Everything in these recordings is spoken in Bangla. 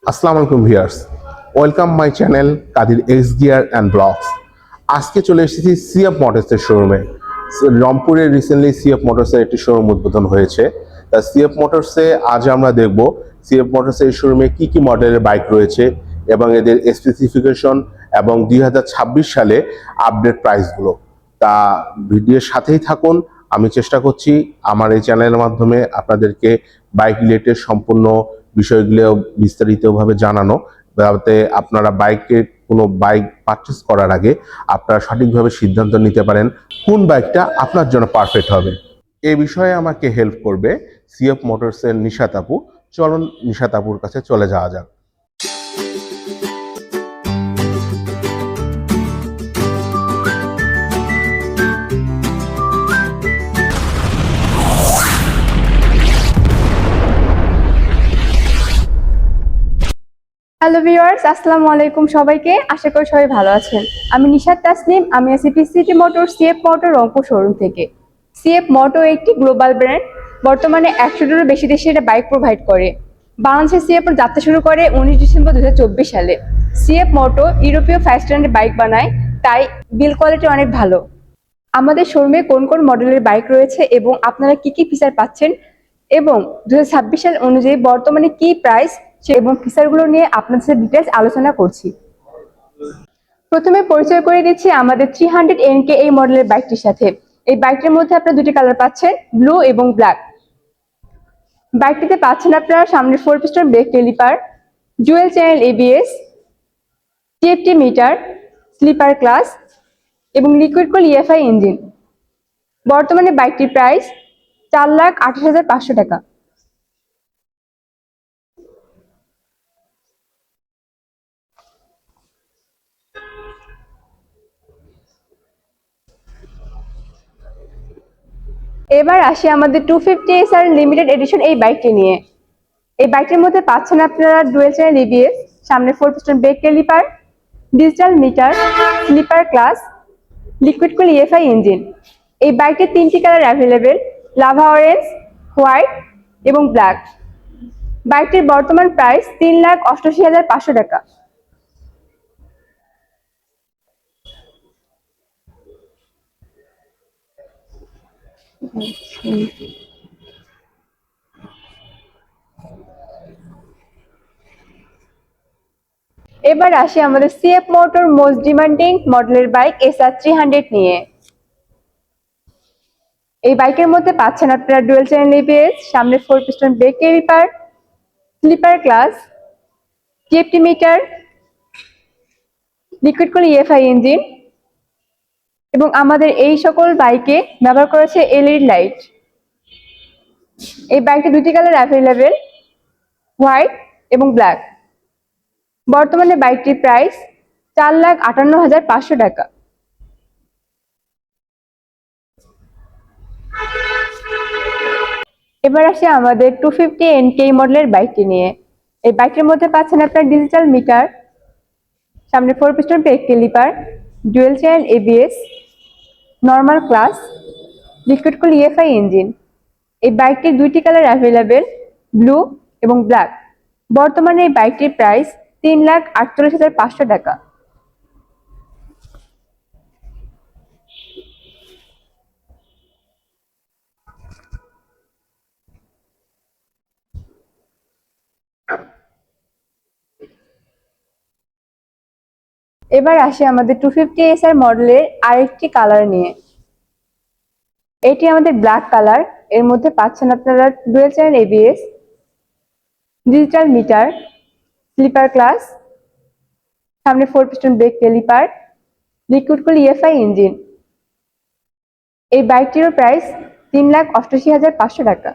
আসসালামু আলাইকুম viewers, welcome my channel Kadir X gear and blogs. আজকে চলে এসেছি সিএফ মোটরসের শোরুমে। রংপুরে রিসেন্টলি সিএফ মোটরসের একটি শোরুম উদ্বোধন হয়েছে। তা সিএফ মোটরসে আজ আমরা দেখব সিএফ মোটরসের এই শোরুমে কি কি মডেলের বাইক রয়েছে এবং এদের স্পেসিফিকেশন এবং 2026 সালে আপডেট প্রাইসগুলো। তা ভিডিওর সাথেই থাকুন। আমি চেষ্টা করছি আমার এই চ্যানেলের মাধ্যমে আপনাদেরকে বাইক রিলেটেড সম্পূর্ণ বিষয়গুলো বিস্তারিতভাবে জানানো, যাতে আপনারা কোনো বাইক পারচেস করার আগে আপনারা সঠিকভাবে সিদ্ধান্ত নিতে পারেন কোন বাইকটা আপনার জন্য পারফেক্ট হবে। এই বিষয়ে আমাকে হেল্প করবে সিএফ মোটরসের নিশাত আপু। চলুন নিশাত আপুর কাছে চলে যাওয়া যাক। হ্যালো ভিউয়ার্স, আসসালামু আলাইকুম সবাইকে। আশা করি সবাই ভালো আছেন। আমি নিশাত তাসনিম। আমি আছি PCT motor CF motor Rangpur showroom থেকে। সিএফ মোটর একটি গ্লোবাল ব্র্যান্ড। বর্তমানে 100টারও বেশি দেশে এটা বাইক প্রোভাইড করে। বাংলাদেশে সিএফ যাত্রা শুরু করে 19 ডিসেম্বর 2024 সালে। সিএফ মোটর ইউরোপীয় 5 স্ট্যান্ডার্ড বাইক বানায়, তাই বিল কোয়ালিটি অনেক ভালো। আমাদের শোরুমে কোন কোন মডেলের বাইক রয়েছে এবং আপনারা কি কি ফিচার পাচ্ছেন এবং 2026 সাল অনুযায়ী বর্তমানে কি প্রাইস এবং ফিচারগুলো নিয়ে আপনাদের সাথে ডিটেলস আলোচনা করছি। প্রথমে পরিচয় করে দিচ্ছি আমাদের 300 NK এই মডেলের বাইকটির সাথে। এই বাইকটির মধ্যে আপনারা দুটি কালার পাচ্ছেন, ব্লু এবং ব্ল্যাক। বাইকটিতে পাচ্ছেন আপনারা সামনে 4 piston brake caliper, dual channel ABS, TFT meter, slipper clutch এবং লিকুইড কুল EFI ইঞ্জিন। বর্তমানে বাইকটির প্রাইস 4,28,500 টাকা। এবার আসি আমাদের 250 SR লিমিটেড এডিশন এই বাইকটি নিয়ে। এই বাইকটির মধ্যে পাচ্ছেন আপনারা ডুয়েল চ্যানেল ABS, সামনে 4 piston brake caliper, digital meter, slipper clutch, liquid cool EFI engine. এই বাইকটির 3টি colour available, lava orange, white এবং ব্ল্যাক। বাইকটির বর্তমান প্রাইস 3,88,500 টাকা। এবার আসি আমাদের সিএফ মোটর মোস্ট ডিমান্ডিং মডেলের বাইক SR300 নিয়ে। এই বাইকের মধ্যে পাচ্ছেন আপনারা ডুয়েল চ্যানেল ABS, সামনে 4 piston brake caliper, slipper clutch, TFT meter, liquid cool EFI engine এবং আমাদের এই সকল বাইকে ব্যবহার করেছে LED লাইট। এই বাইকটি দুটি কালার অ্যাভেলেবেল, হোয়াইট এবং ব্ল্যাক। বর্তমানে বাইকটির প্রাইস 4,58,500 টাকা। এবার আসি আমাদের 250 NK মডেলের বাইকটি নিয়ে। এই বাইকটির মধ্যে পাচ্ছেন আপনার ডিজিটাল মিটার, সামনে 4 piston brake caliper, dual channel ABS, normal clutch, liquid cool EFI engine. এই বাইকটির দুইটি কালার অ্যাভেলেবেল, ব্লু এবং ব্ল্যাক। বর্তমানে এই বাইকটির প্রাইস 3,48,500 টাকা। এবার আসি আমাদের 250 SR মডেলের আরেকটি কালার নিয়ে। এটি আমাদের ব্ল্যাক কালার। এর মধ্যে পাচ্ছেন আপনারা dual channel ABS, digital meter, slipper clutch, সামনে 4 piston brake caliper, liquid cool EFI engine. এই বাইকটিরও প্রাইস 3,88,500 টাকা।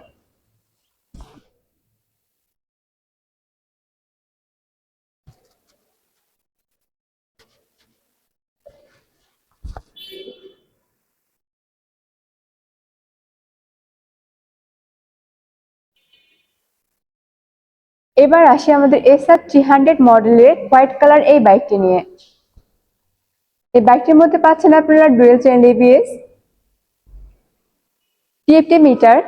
এবার আসি আমাদের SR300 মডেলের হোয়াইট কালার এই বাইকটি নিয়ে। এই বাইকটির মধ্যে পাচ্ছেন আপনারা dual channel ABS, TFT meter,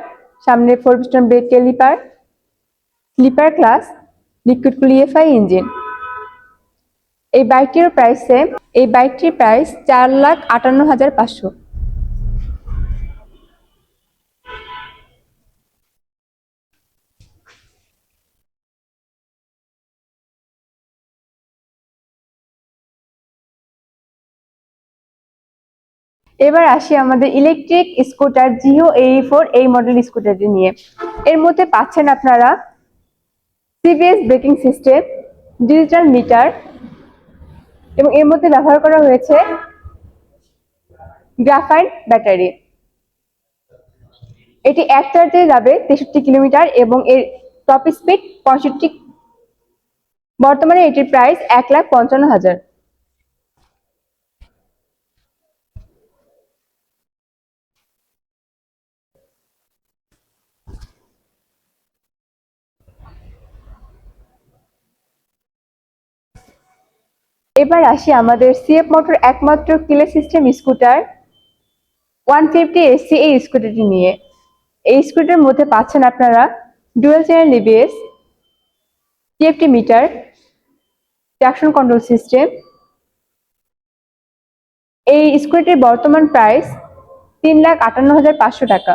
সামনে 4 piston brake caliper, slipper clutch, liquid cool EFI engine. এই বাইকটির প্রাইস সেম, এই বাইকটির প্রাইস 4,58,500। এবার আসি আমাদের ইলেকট্রিক স্কুটার জিও AE4 এই মডেল স্কুটারটি নিয়ে। এর মধ্যে পাচ্ছেন আপনারা CBS braking system, digital meter এবং এর মধ্যে ব্যবহার করা হয়েছে গ্রাফাইট ব্যাটারি। এটি এক চার্জে যাবে 63 কিলোমিটার এবং এর টপ স্পিড 65। বর্তমানে এটির প্রাইস 1,55,000। এবার আসি আমাদের সিএফ মোটর একমাত্র কিলার সিস্টেম স্কুটার 150 এসসি এই স্কুটারটি নিয়ে। এই স্কুটারের মধ্যে পাচ্ছেন আপনারা dual channel ABS, TFT metre, traction control system. এই স্কুটারটির বর্তমান প্রাইস 3,58,500 টাকা।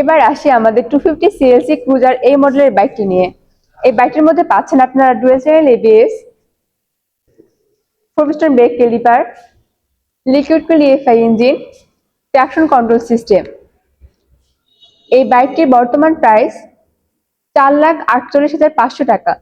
এবার আসি আমাদের 250 সিএলসি ক্রুজার এই মডেলের বাইকটি নিয়ে। এই বাইকটির মধ্যে পাচ্ছেন আপনারা dual channel ABS, 4 brake caliper, liquid cool EFI engine, traction control system. এই বাইকটির বর্তমান প্রাইস 4,48,500 টাকা।